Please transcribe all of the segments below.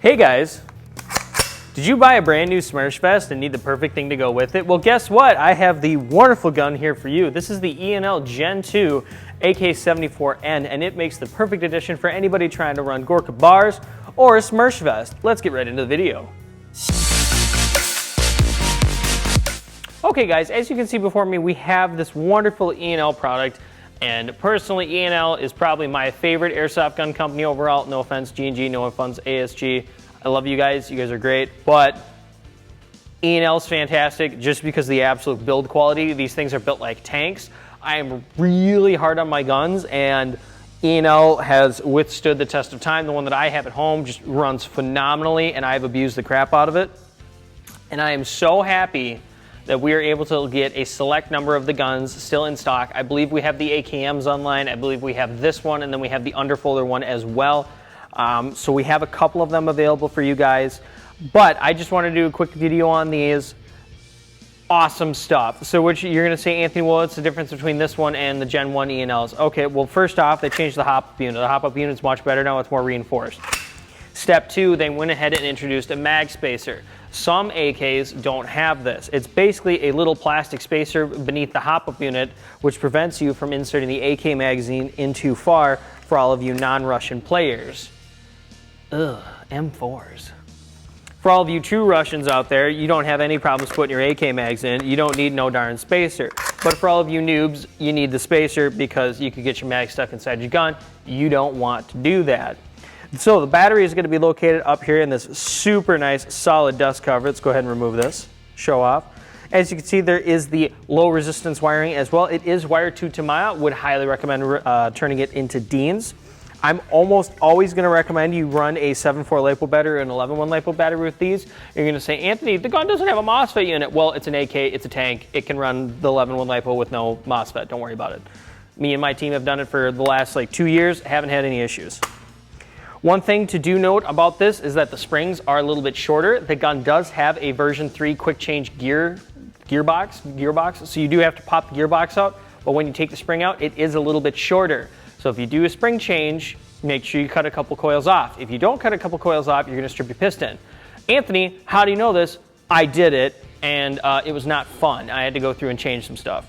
Hey guys, did you buy a brand new Smersh vest and need the perfect thing to go with it? Well, guess what? I have the wonderful gun here for you. This is the E&L Gen 2 AK-74N, and it makes the perfect addition for anybody trying to run Gorka bars or a Smersh vest. Let's get right into the video. Okay guys, as you can see before me, we have this wonderful E&L product, and personally E&L is probably my favorite airsoft gun company overall. No offense G&G, no offense ASG. I love you guys are great, but E&L is fantastic just because of the absolute build quality. These things are built like tanks. I am really hard on my guns, and E&L has withstood the test of time. The one that I have at home just runs phenomenally, and I've abused the crap out of it. And I am so happy that we are able to get a select number of the guns still in stock. I believe we have the AKMs online. I believe we have this one, and then we have the underfolder one as well. So we have a couple of them available for you guys. But I just want to do a quick video on these. Awesome stuff. So you're going to say, Anthony, well, what's the difference between this one and the Gen 1 E&Ls? Okay, well, first off, they changed the hop-up unit. The hop-up unit is much better now. It's more reinforced. Step 2, they went ahead and introduced a mag spacer. Some AKs don't have this. It's basically a little plastic spacer beneath the hop-up unit, which prevents you from inserting the AK magazine in too far for all of you non-Russian players. Ugh, M4s. For all of you true Russians out there, you don't have any problems putting your AK mags in. You don't need no darn spacer. But for all of you noobs, you need the spacer because you could get your mag stuck inside your gun. You don't want to do that. So the battery is going to be located up here in this super nice solid dust cover. Let's go ahead and remove this, show off. As you can see, there is the low resistance wiring as well. It is wired to Tamiya. Would highly recommend turning it into Dean's. I'm almost always going to recommend you run a 7.4 LiPo battery or an 11.1 LiPo battery with these. You're going to say, Anthony, the gun doesn't have a MOSFET unit. Well, it's an AK, it's a tank. It can run the 11.1 LiPo with no MOSFET. Don't worry about it. Me and my team have done it for the last 2 years. Haven't had any issues. One thing to do note about this is that the springs are a little bit shorter. The gun does have a version 3 quick change gearbox, so you do have to pop the gearbox out, but when you take the spring out, it is a little bit shorter. So if you do a spring change, make sure you cut a couple coils off. If you don't cut a couple coils off, you're going to strip your piston. Anthony, how do you know this? I did it, and it was not fun. I had to go through and change some stuff.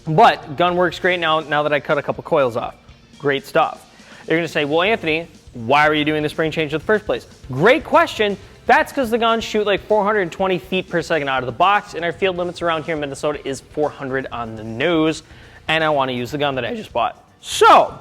But gun works great now that I cut a couple coils off. Great stuff. You're going to say, well, Anthony, why were you doing the spring change in the first place? Great question. That's because the guns shoot like 420 feet per second out of the box, and our field limits around here in Minnesota is 400 on the nose, and I want to use the gun that I just bought. So,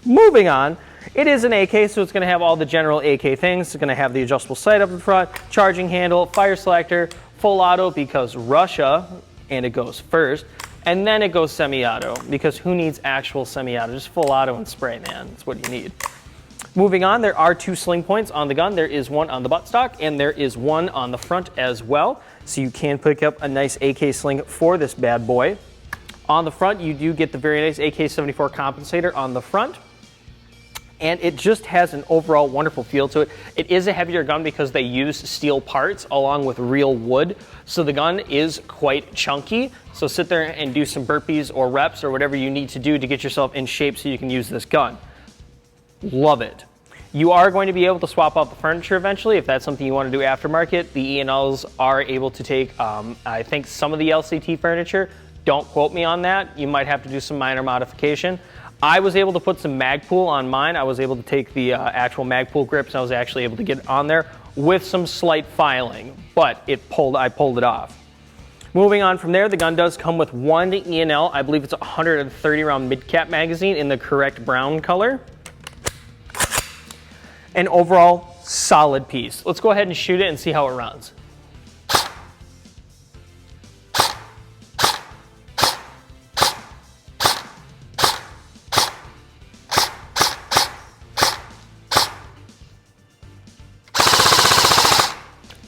moving on, it is an AK, so it's going to have all the general AK things. It's going to have the adjustable sight up in front, charging handle, fire selector, full auto because Russia, and it goes first. And then it goes semi-auto, because who needs actual semi-auto? Just full auto and spray, man. That's what you need. Moving on, there are 2 sling points on the gun. There is one on the buttstock, and there is one on the front as well. So you can pick up a nice AK sling for this bad boy. On the front, you do get the very nice AK-74 compensator on the front. And it just has an overall wonderful feel to it. It is a heavier gun because they use steel parts along with real wood. So the gun is quite chunky. So sit there and do some burpees or reps or whatever you need to do to get yourself in shape so you can use this gun. Love it. You are going to be able to swap out the furniture eventually if that's something you want to do aftermarket. The E&Ls are able to take, I think, some of the LCT furniture. Don't quote me on that. You might have to do some minor modification. I was able to put some Magpool on mine. I was able to take the actual Magpool grips, and I was actually able to get it on there with some slight filing, but I pulled it off. Moving on from there, the gun does come with one E&L. I believe it's a 130 round mid-cap magazine in the correct brown color. An overall solid piece. Let's go ahead and shoot it and see how it runs.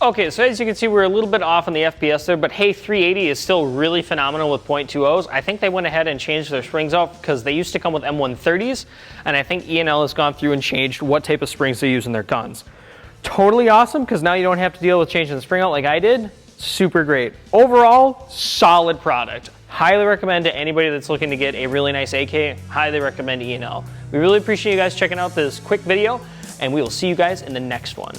Okay, so as you can see, we're a little bit off on the FPS there, but hey, 380 is still really phenomenal with .20s. I think they went ahead and changed their springs out because they used to come with M130s, and I think E&L has gone through and changed what type of springs they use in their guns. Totally awesome, because now you don't have to deal with changing the spring out like I did. Super great. Overall, solid product. Highly recommend to anybody that's looking to get a really nice AK. Highly recommend E&L. We really appreciate you guys checking out this quick video. and we will see you guys in the next one.